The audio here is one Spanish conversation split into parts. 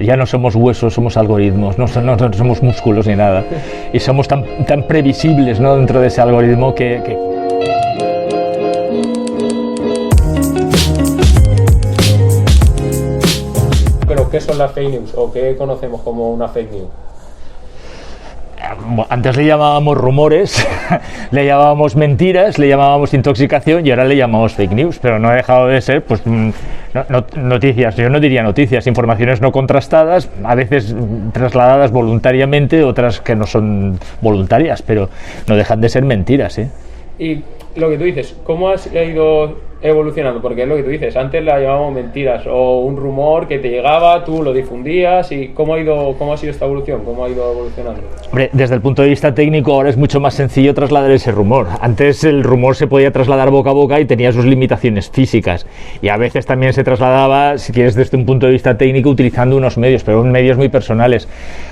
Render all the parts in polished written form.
Ya no somos huesos, somos algoritmos, no somos músculos ni nada. Y somos tan previsibles, ¿no?, dentro de ese algoritmo que... ¿Pero qué son las fake news o qué conocemos como una fake news? Antes le llamábamos rumores, le llamábamos mentiras, le llamábamos intoxicación y ahora le llamamos fake news, pero no ha dejado de ser, pues, noticias. Yo no diría noticias, informaciones no contrastadas, a veces trasladadas voluntariamente, otras que no son voluntarias, pero no dejan de ser mentiras, ¿eh? Y lo que tú dices, ¿cómo has ido evolucionando? Porque es lo que tú dices, antes la llamábamos mentiras o un rumor que te llegaba, tú lo difundías, y ¿cómo ha sido esta evolución? ¿Cómo ha ido evolucionando? Hombre, desde el punto de vista técnico ahora es mucho más sencillo trasladar ese rumor. Antes el rumor se podía trasladar boca a boca y tenía sus limitaciones físicas, y a veces también se trasladaba, si quieres, desde un punto de vista técnico utilizando unos medios, pero medios muy personales.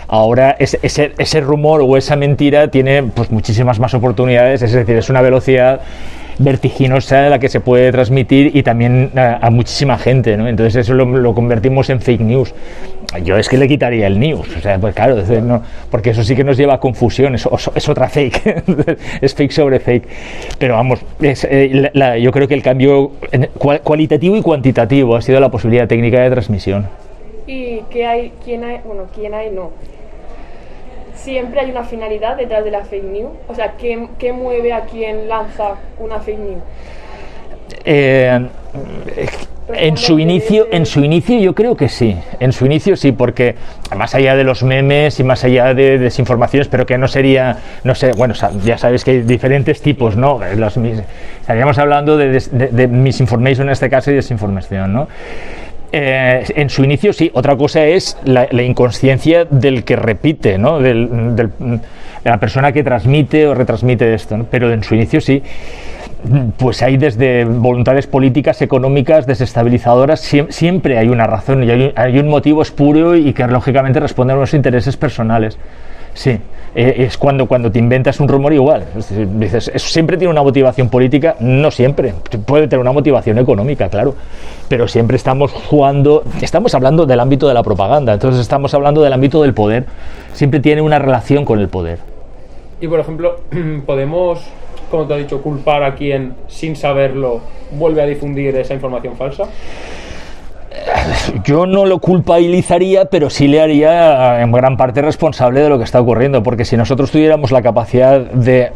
Ahora ese rumor o esa mentira tiene, pues, muchísimas más oportunidades, es decir, es una velocidad vertiginosa la que se puede transmitir y también a muchísima gente, ¿no? Entonces eso lo convertimos en fake news. Yo es que le quitaría el news, o sea, pues claro, no, porque eso sí que nos lleva a confusión, es otra fake, es fake sobre fake. Pero vamos, yo creo que el cambio cualitativo y cuantitativo ha sido la posibilidad técnica de transmisión. ¿Y qué hay? ¿Quién hay? No. Siempre hay una finalidad detrás de la fake news. O sea, ¿qué mueve a quien lanza una fake news? En su inicio yo creo que sí. En su inicio sí, porque más allá de los memes y más allá de desinformaciones, pero que no sería, no sé, bueno, ya sabes que hay diferentes tipos, ¿no? Estaríamos hablando de misinformation en este caso y desinformación, ¿no? En su inicio sí, otra cosa es la inconsciencia del que repite, ¿no? De la persona que transmite o retransmite esto, ¿no? Pero en su inicio sí, pues hay desde voluntades políticas, económicas, desestabilizadoras, siempre hay una razón y hay un motivo espurio y que lógicamente responde a unos intereses personales. Sí, es cuando te inventas un rumor igual. Dices, eso siempre tiene una motivación política, no siempre, puede tener una motivación económica, claro, pero siempre estamos hablando del ámbito de la propaganda, entonces estamos hablando del ámbito del poder, siempre tiene una relación con el poder. Y por ejemplo, podemos, como te has dicho, culpar a quien sin saberlo vuelve a difundir esa información falsa. Yo no lo culpabilizaría, pero sí le haría en gran parte responsable de lo que está ocurriendo, porque si nosotros tuviéramos la capacidad de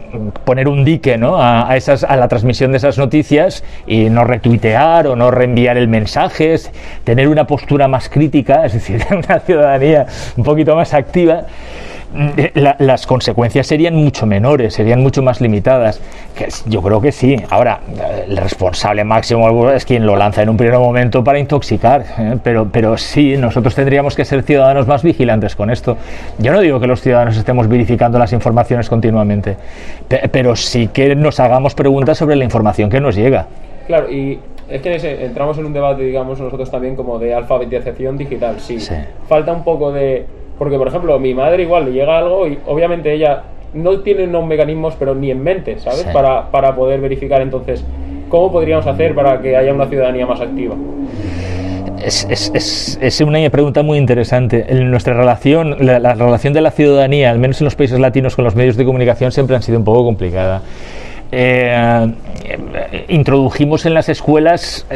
poner un dique, ¿no?, a la transmisión de esas noticias y no retuitear o no reenviar el mensaje, tener una postura más crítica, es decir, una ciudadanía un poquito más activa, las consecuencias serían mucho menores, serían mucho más limitadas. Yo creo que sí. Ahora, el responsable máximo es quien lo lanza en un primer momento para intoxicar, pero sí, nosotros tendríamos que ser ciudadanos más vigilantes con esto. Yo no digo que los ciudadanos estemos verificando las informaciones continuamente, pero sí que nos hagamos preguntas sobre la información que nos llega. Claro, y es que entramos en un debate, digamos, nosotros también como de alfabetización digital. Sí. Falta un poco de... Porque, por ejemplo, a mi madre igual le llega algo y obviamente ella no tiene unos mecanismos, pero ni en mente, ¿sabes? Sí. Para poder verificar. Entonces, ¿cómo podríamos hacer para que haya una ciudadanía más activa? Es una pregunta muy interesante. Nuestra relación, la relación de la ciudadanía, al menos en los países latinos, con los medios de comunicación siempre han sido un poco complicada. Introdujimos en las escuelas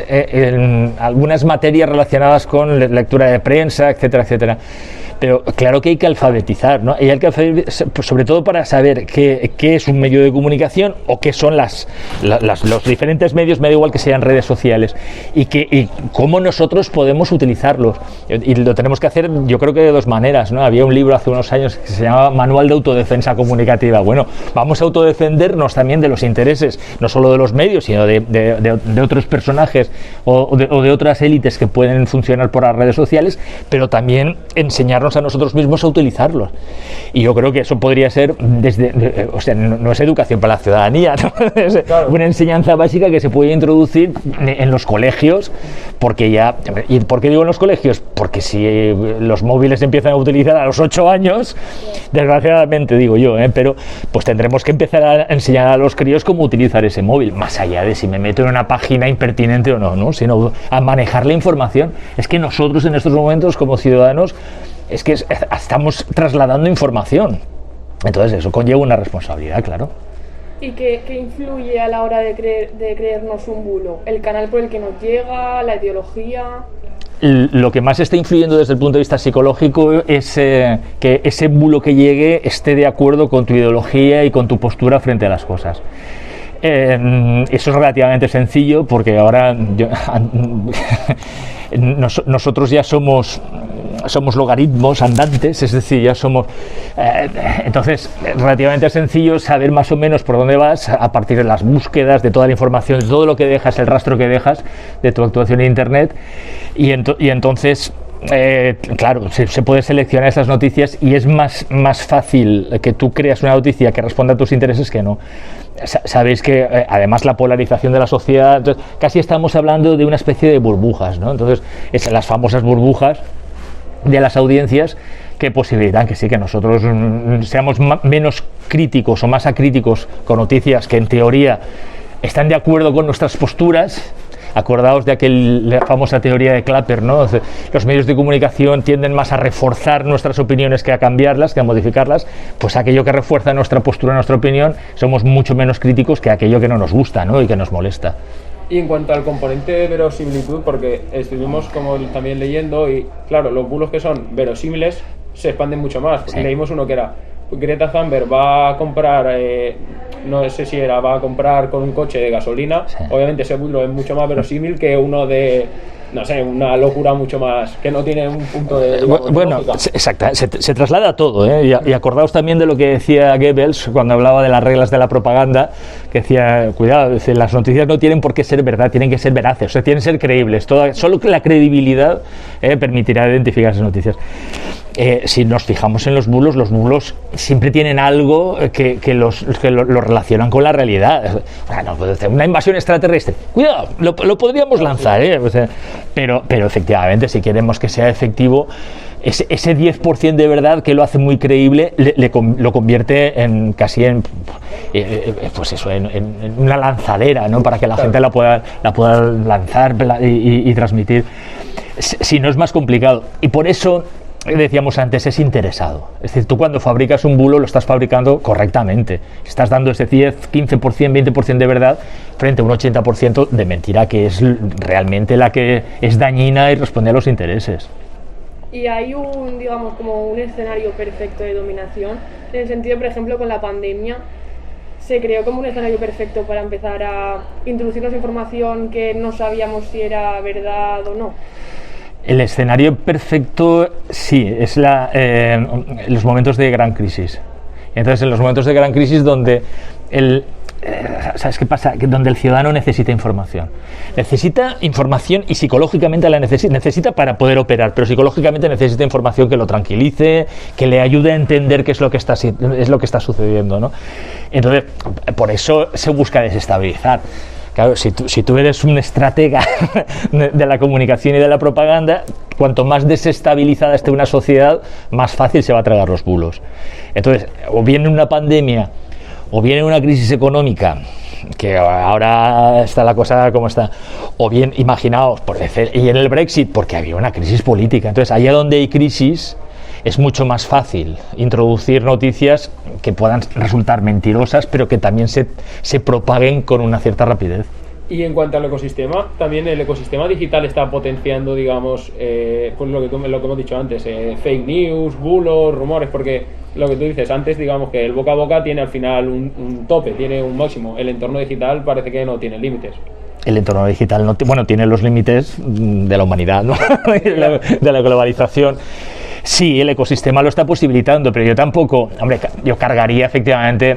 algunas materias relacionadas con lectura de prensa, etcétera, etcétera. Pero claro que hay que alfabetizar, ¿no? Y hay que alfabetizar, sobre todo para saber qué es un medio de comunicación o qué son los diferentes medios, me da igual que sean redes sociales, y cómo nosotros podemos utilizarlos. Y lo tenemos que hacer, yo creo que de dos maneras, ¿no? Había un libro hace unos años que se llamaba Manual de Autodefensa Comunicativa. Bueno, vamos a autodefendernos también de los intereses, no solo de los medios, sino de otros personajes o de otras élites que pueden funcionar por las redes sociales, pero también enseñarnos enseñarnos a nosotros mismos a utilizarlos. Y yo creo que eso podría ser o sea, no es educación para la ciudadanía, ¿no? Es una enseñanza básica que se puede introducir en los colegios, porque ya, ¿y por qué digo en los colegios? Porque si los móviles empiezan a utilizar a los 8 años, desgraciadamente digo yo, pero pues tendremos que empezar a enseñar a los críos cómo utilizar ese móvil, más allá de si me meto en una página impertinente o no, sino a manejar la información. Es que nosotros en estos momentos como ciudadanos es que estamos trasladando información, entonces eso conlleva una responsabilidad, claro. ¿Y qué influye a la hora de creernos un bulo? ¿El canal por el que nos llega? ¿La ideología? Lo que más está influyendo desde el punto de vista psicológico es que ese bulo que llegue esté de acuerdo con tu ideología y con tu postura frente a las cosas. Eso es relativamente sencillo, porque ahora nosotros ya somos logaritmos andantes, es decir, ya somos entonces relativamente sencillo saber más o menos por dónde vas a partir de las búsquedas, de toda la información, de todo lo que dejas, el rastro que dejas de tu actuación en internet, y entonces claro, se puede seleccionar esas noticias, y es más fácil que tú creas una noticia que responda a tus intereses que no. Sabéis que además la polarización de la sociedad, entonces, casi estamos hablando de una especie de burbujas, ¿no? Entonces, es las famosas burbujas de las audiencias que posibilitan que sí, que nosotros seamos menos críticos o más acríticos con noticias que en teoría están de acuerdo con nuestras posturas. Acordaos de la famosa teoría de Clapper, ¿no? Los medios de comunicación tienden más a reforzar nuestras opiniones que a cambiarlas, que a modificarlas. Pues aquello que refuerza nuestra postura, nuestra opinión, somos mucho menos críticos que aquello que no nos gusta, ¿no? Y que nos molesta. Y en cuanto al componente de verosimilitud, porque estuvimos como también leyendo, y claro, los bulos que son verosímiles se expanden mucho más. Sí. Leímos uno que era: Greta Thunberg va a comprar, no sé si va a comprar con un coche de gasolina. Sí. Obviamente ese bulo es mucho más verosímil que uno de, no sé, una locura mucho más, que no tiene un punto de... Bueno, exacto, se traslada a todo, ¿eh? Y acordaos también de lo que decía Goebbels cuando hablaba de las reglas de la propaganda, que decía, cuidado, las noticias no tienen por qué ser verdad, tienen que ser veraces, o sea, tienen que ser creíbles. Solo la credibilidad permitirá identificar esas noticias. Si nos fijamos en los bulos siempre tienen algo que lo relacionan con la realidad. Bueno, una invasión extraterrestre, cuidado, lo podríamos lanzar, o sea, pero efectivamente, si queremos que sea efectivo, ese 10% de verdad que lo hace muy creíble lo convierte en pues eso, en una lanzadera, ¿no? Para que la gente la pueda lanzar y transmitir. Si no, es más complicado, y por eso decíamos antes, es interesado. Es decir, tú cuando fabricas un bulo lo estás fabricando correctamente. Estás dando ese 10, 15%, 20% de verdad frente a un 80% de mentira, que es realmente la que es dañina y responde a los intereses. Y hay digamos, como un escenario perfecto de dominación, en el sentido, por ejemplo, con la pandemia, se creó como un escenario perfecto para empezar a introducirnos información que no sabíamos si era verdad o no. El escenario perfecto, sí, es los momentos de gran crisis. Entonces, en los momentos de gran crisis donde ¿sabes qué pasa? Donde el ciudadano necesita información. Necesita información y psicológicamente la necesita para poder operar, pero psicológicamente necesita información que lo tranquilice, que le ayude a entender qué es lo que está sucediendo, ¿no? Entonces, por eso se busca desestabilizar. Claro, si tú eres un estratega de la comunicación y de la propaganda, cuanto más desestabilizada esté una sociedad, más fácil se va a tragar los bulos. Entonces, o viene una pandemia, o viene una crisis económica, que ahora está la cosa como está, o bien, imaginaos, y en el Brexit, porque había una crisis política. Entonces, allá donde hay crisis, es mucho más fácil introducir noticias que puedan resultar mentirosas, pero que también se propaguen con una cierta rapidez. Y en cuanto al ecosistema, también el ecosistema digital está potenciando, digamos, pues lo que hemos dicho antes, fake news, bulos, rumores, porque lo que tú dices antes, digamos que el boca a boca tiene al final un tope, tiene un máximo. El entorno digital parece que no tiene límites. El entorno digital tiene los límites de la humanidad, ¿no? de la globalización. Sí, el ecosistema lo está posibilitando, pero yo tampoco, yo cargaría efectivamente,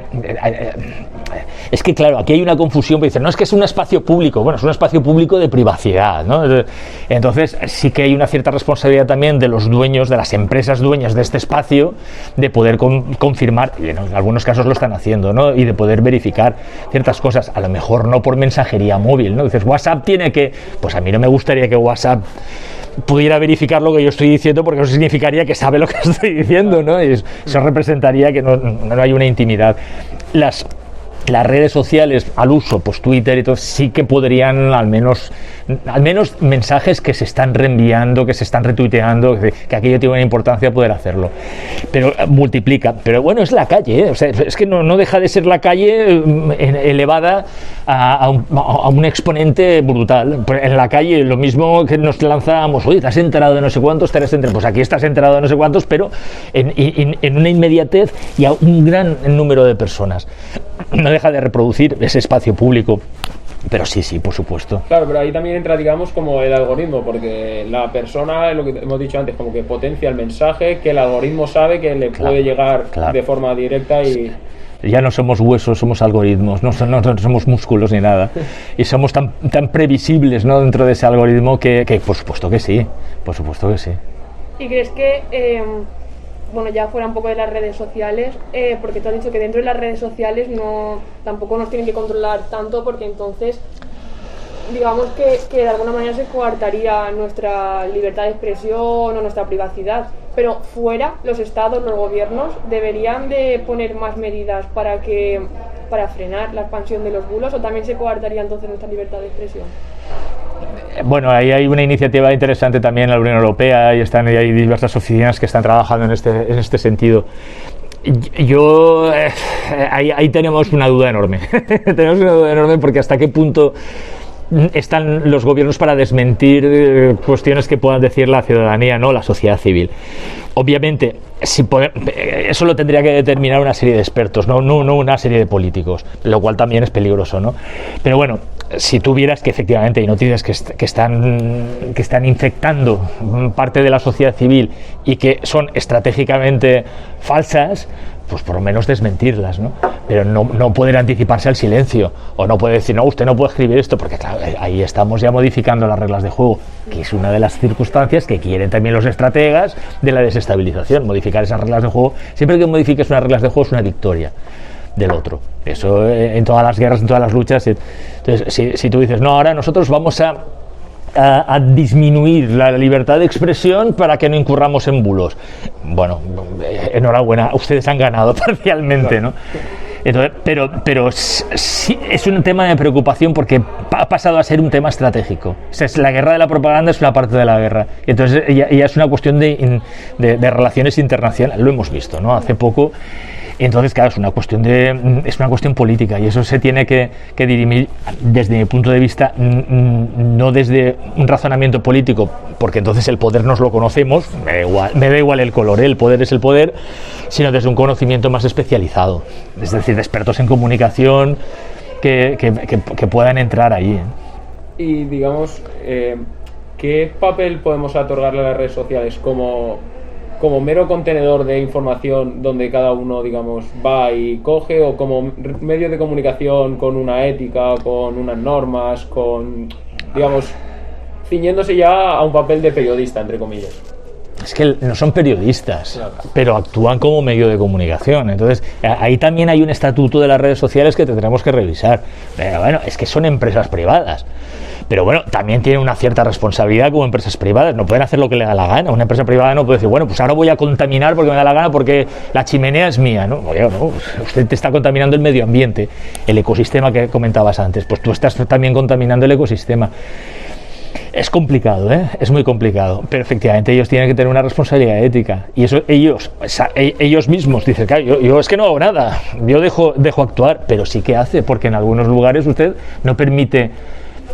es que claro, aquí hay una confusión, porque dicen, no, es que es un espacio público. Bueno, es un espacio público de privacidad, ¿no? Entonces sí que hay una cierta responsabilidad también de los dueños, de las empresas dueñas de este espacio, de poder confirmar, y en algunos casos lo están haciendo, ¿no? Y de poder verificar ciertas cosas, a lo mejor no por mensajería móvil, ¿no? Dices, WhatsApp tiene que, pues a mí no me gustaría que WhatsApp pudiera verificar lo que yo estoy diciendo, porque eso significaría que sabe lo que estoy diciendo, ¿no? Y eso representaría que no hay una intimidad. Las redes sociales al uso, pues Twitter y todo, sí que podrían al menos mensajes que se están reenviando, que se están retuiteando, que aquello tiene una importancia poder hacerlo, pero multiplica. Pero bueno, es la calle, ¿eh? O sea, es que no deja de ser la calle elevada a un exponente brutal. En la calle lo mismo que nos lanzamos, oye, te has enterado de no sé cuántos, pues aquí estás enterado de no sé cuántos, pero en una inmediatez y a un gran número de personas. No deja de reproducir ese espacio público. Pero sí, por supuesto. Claro, pero ahí también entra, digamos, como el algoritmo, porque la persona, lo que hemos dicho antes, como que potencia el mensaje, que el algoritmo sabe que le puede llegar de forma directa y... Ya no somos huesos, somos algoritmos, no somos músculos ni nada. Y somos tan previsibles, ¿no?, dentro de ese algoritmo que por supuesto que sí, por supuesto que sí. ¿Y crees que... bueno, ya fuera un poco de las redes sociales, porque tú has dicho que dentro de las redes sociales tampoco nos tienen que controlar tanto, porque entonces digamos que de alguna manera se coartaría nuestra libertad de expresión o nuestra privacidad, pero fuera, los estados, los gobiernos deberían de poner más medidas para frenar la expansión de los bulos, o también se coartaría entonces nuestra libertad de expresión. Bueno, ahí hay una iniciativa interesante también en la Unión Europea y hay diversas oficinas que están trabajando en este sentido. Ahí tenemos una duda enorme. Tenemos una duda enorme porque hasta qué punto están los gobiernos para desmentir cuestiones que puedan decir la ciudadanía, no la sociedad civil. Obviamente, eso lo tendría que determinar una serie de expertos, no una serie de políticos, lo cual también es peligroso, ¿no? Pero bueno, si tú vieras que efectivamente hay noticias que están infectando parte de la sociedad civil y que son estratégicamente falsas, pues por lo menos desmentirlas, ¿no? Pero no poder anticiparse al silencio, o no poder decir, no, usted no puede escribir esto, porque claro, ahí estamos ya modificando las reglas de juego, que es una de las circunstancias que quieren también los estrategas de la desestabilización. Modificar esas reglas de juego, siempre que modifiques unas reglas de juego es una victoria del otro. Eso en todas las guerras, en todas las luchas. Entonces, si tú dices, no, ahora nosotros vamos a disminuir la libertad de expresión para que no incurramos en bulos. Bueno, enhorabuena, ustedes han ganado parcialmente, ¿no? Entonces, pero sí, es un tema de preocupación porque ha pasado a ser un tema estratégico. O sea, la guerra de la propaganda es una parte de la guerra. Y entonces ya es una cuestión de relaciones internacionales. Lo hemos visto, ¿no? Hace poco. Entonces, claro, es una cuestión política, y eso se tiene que dirimir desde mi punto de vista, no desde un razonamiento político, porque entonces el poder nos lo conocemos, me da igual el color, el poder es el poder, sino desde un conocimiento más especializado, es decir, de expertos en comunicación que puedan entrar ahí. Y digamos, ¿qué papel podemos otorgarle a las redes sociales como mero contenedor de información donde cada uno, digamos, va y coge, o como medio de comunicación con una ética, con unas normas, digamos, ciñéndose ya a un papel de periodista, entre comillas? Es que no son periodistas, claro, pero actúan como medio de comunicación. Entonces, ahí también hay un estatuto de las redes sociales que tendremos que revisar. Pero bueno, es que son empresas privadas. Pero bueno, también tienen una cierta responsabilidad como empresas privadas, no pueden hacer lo que le da la gana. Una empresa privada no puede decir, bueno, pues ahora voy a contaminar porque me da la gana porque la chimenea es mía, ¿no? Oye, no, usted te está contaminando el medio ambiente, el ecosistema que comentabas antes, pues tú estás también contaminando el ecosistema. Es complicado, es muy complicado, pero efectivamente ellos tienen que tener una responsabilidad ética, y eso ellos mismos dicen, claro, yo es que no hago nada, yo dejo actuar, pero sí que hace, porque en algunos lugares usted no permite,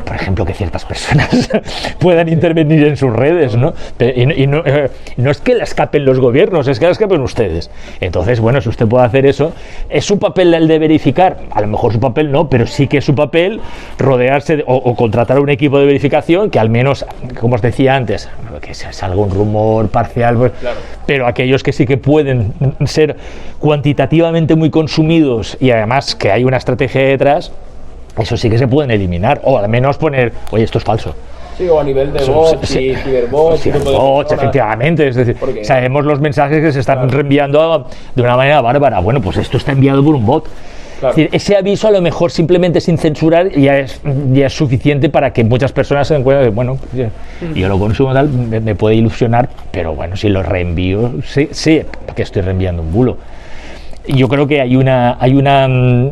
por ejemplo, que ciertas personas puedan intervenir en sus redes, ¿no? Y no es que la escapen los gobiernos, es que la escapen ustedes. Entonces, bueno, si usted puede hacer eso, ¿es su papel el de verificar? A lo mejor su papel no, pero sí que es su papel rodearse o contratar a un equipo de verificación que al menos, como os decía antes, que salga un rumor parcial, pues, claro, pero aquellos que sí que pueden ser cuantitativamente muy consumidos y además que hay una estrategia detrás, eso sí que se pueden eliminar, o al menos poner, oye, esto es falso. Sí, o a nivel de bots y ciberbots. Efectivamente, es decir, porque sabemos los mensajes que se están reenviando de una manera bárbara. Bueno, pues esto está enviado por un bot. Claro. Es decir, ese aviso a lo mejor simplemente sin censurar ya es suficiente para que muchas personas se den cuenta de, bueno, yo lo consumo tal, me puede ilusionar, pero bueno, si lo reenvío, sí, porque estoy reenviando un bulo. Yo creo que hay una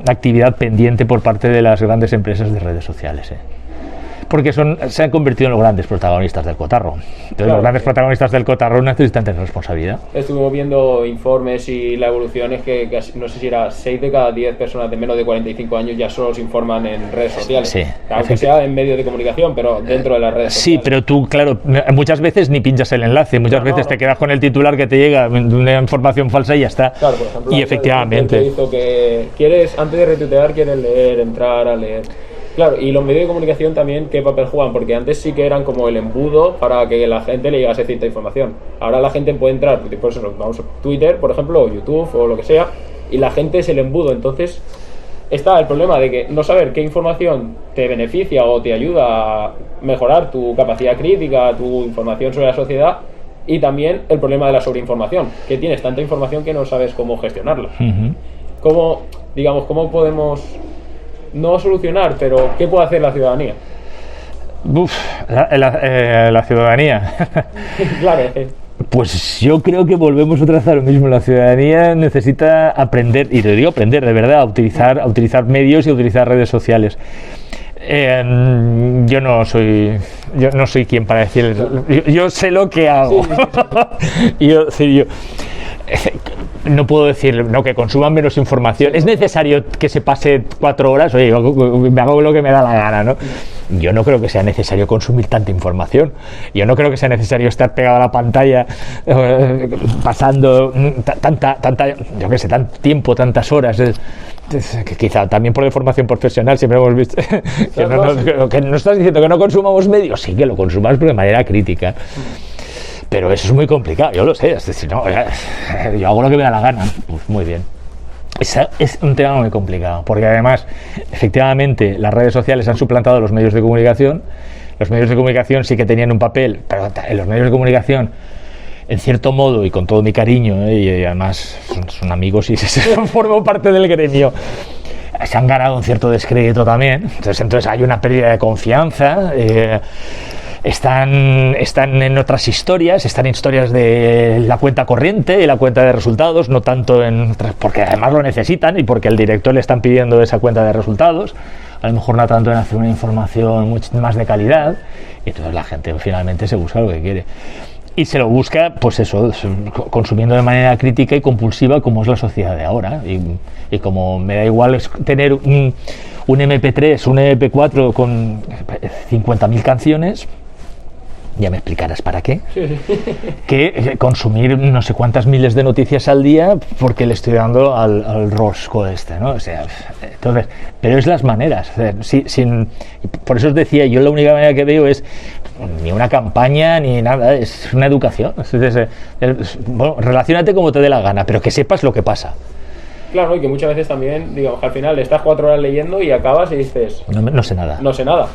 actividad pendiente por parte de las grandes empresas de redes sociales, porque se han convertido en los grandes protagonistas del cotarro. Entonces, claro, los grandes protagonistas del cotarro necesitan tener responsabilidad. Estuvimos viendo informes y la evolución es que no sé si era 6 de cada 10 personas de menos de 45 años ya solo se informan en redes sociales. Sí, aunque sea en medios de comunicación, pero dentro de las redes sociales. Sí, pero tú, claro, muchas veces ni pinchas el enlace, muchas veces te quedas con el titular que te llega de una información falsa y ya está. Claro, por ejemplo, y efectivamente. Que hizo que quieres, antes de retuitear, quieres leer, entrar a leer. Claro, y los medios de comunicación también, ¿qué papel juegan? Porque antes sí que eran como el embudo para que la gente le llegase cierta información. Ahora la gente puede entrar, por eso vamos a Twitter, por ejemplo, o YouTube o lo que sea, y la gente es el embudo. Entonces está el problema de que no saber qué información te beneficia o te ayuda a mejorar tu capacidad crítica, tu información sobre la sociedad, y también el problema de la sobreinformación, que tienes tanta información que no sabes cómo gestionarla. ¿Cómo podemos... no solucionar, pero ¿qué puede hacer la ciudadanía? La ciudadanía. Claro. Pues yo creo que volvemos otra vez a lo mismo. La ciudadanía necesita aprender, y te digo aprender de verdad, a utilizar medios y a utilizar redes sociales. Yo no soy quien para decir. Yo sé lo que hago. Sí. No puedo decir que consuman menos información. Es necesario que se pase 4 horas. Oye, me hago lo que me da la gana, ¿no? Yo no creo que sea necesario consumir tanta información. Yo no creo que sea necesario estar pegado a la pantalla pasando tanta, yo qué sé, tanto tiempo, tantas horas. Quizá también por formación profesional siempre hemos visto que no estás diciendo que no consumamos medios. Sí que lo consumamos, pero de manera crítica. Pero eso es muy complicado, yo lo sé, es decir, no, yo hago lo que me da la gana, pues muy bien. Es un tema muy complicado, porque además, efectivamente, las redes sociales han suplantado a los medios de comunicación. Los medios de comunicación sí que tenían un papel, pero en los medios de comunicación, en cierto modo, y con todo mi cariño, y además son amigos y forman parte del gremio, se han ganado un cierto descrédito también. Entonces hay una pérdida de confianza. Están en otras historias, están en historias de la cuenta corriente y la cuenta de resultados, no tanto porque además lo necesitan y porque el director le están pidiendo esa cuenta de resultados, a lo mejor no tanto en hacer una información mucho más de calidad, y entonces la gente finalmente se busca lo que quiere. Y se lo busca, pues eso, consumiendo de manera crítica y compulsiva, como es la sociedad de ahora. Y como me da igual tener un MP3, un MP4 con 50.000 canciones, ya me explicarás para qué, que consumir no sé cuántas miles de noticias al día porque le estoy dando al rosco ¿no? O sea, entonces, pero es las maneras. Por eso os decía, yo la única manera que veo es ni una campaña ni nada, es una educación. Bueno, relaciónate como te dé la gana, pero que sepas lo que pasa. Claro, y que muchas veces también, digamos, que al final estás 4 horas leyendo y acabas y dices... No sé nada. No sé nada.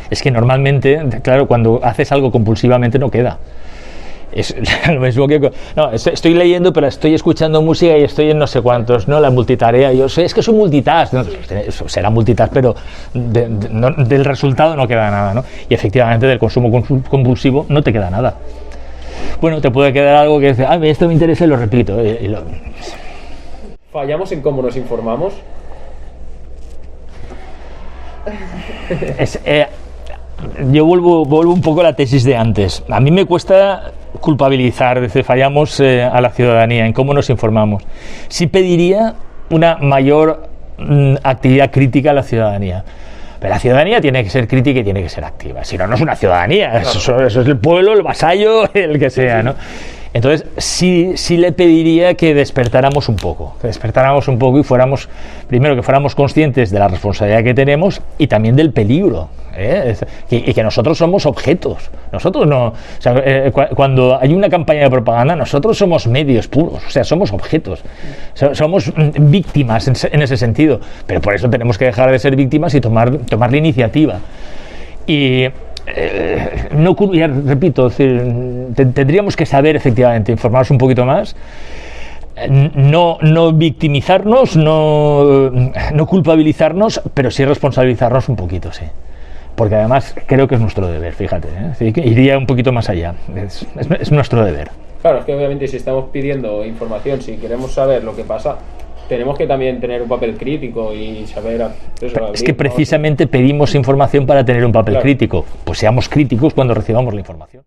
Es que normalmente, claro, cuando haces algo compulsivamente no queda. Es lo mismo que... No, estoy leyendo, pero estoy escuchando música y estoy en no sé cuántos, ¿no? La multitarea. Yo sé, es que soy multitask. No, será multitask, pero del resultado no queda nada, ¿no? Y efectivamente del consumo compulsivo no te queda nada. Bueno, te puede quedar algo que dice, esto me interesa y lo repito. ¿Fallamos en cómo nos informamos? Yo vuelvo un poco a la tesis de antes. A mí me cuesta culpabilizar, fallamos a la ciudadanía en cómo nos informamos. Sí pediría una mayor actividad crítica a la ciudadanía. Pero la ciudadanía tiene que ser crítica y tiene que ser activa. Si no, no es una ciudadanía. Claro. Eso es el pueblo, el vasallo, el que sea, ¿no? Entonces sí le pediría que despertáramos un poco y fuéramos, primero que fuéramos conscientes de la responsabilidad que tenemos y también del peligro, y que nosotros somos objetos, nosotros no, o sea, cuando hay una campaña de propaganda nosotros somos medios puros, o sea, somos objetos, somos víctimas en ese sentido, pero por eso tenemos que dejar de ser víctimas y tomar la iniciativa. Y no, ya repito, es decir, tendríamos que saber efectivamente, informarnos un poquito más, no victimizarnos, no culpabilizarnos, pero sí responsabilizarnos un poquito, sí. Porque además creo que es nuestro deber, fíjate, ¿eh? Iría un poquito más allá, es nuestro deber. Claro, es que obviamente si estamos pidiendo información, si queremos saber lo que pasa, tenemos que también tener un papel crítico y saber... Es que precisamente pedimos información para tener un papel crítico. Pues seamos críticos cuando recibamos la información.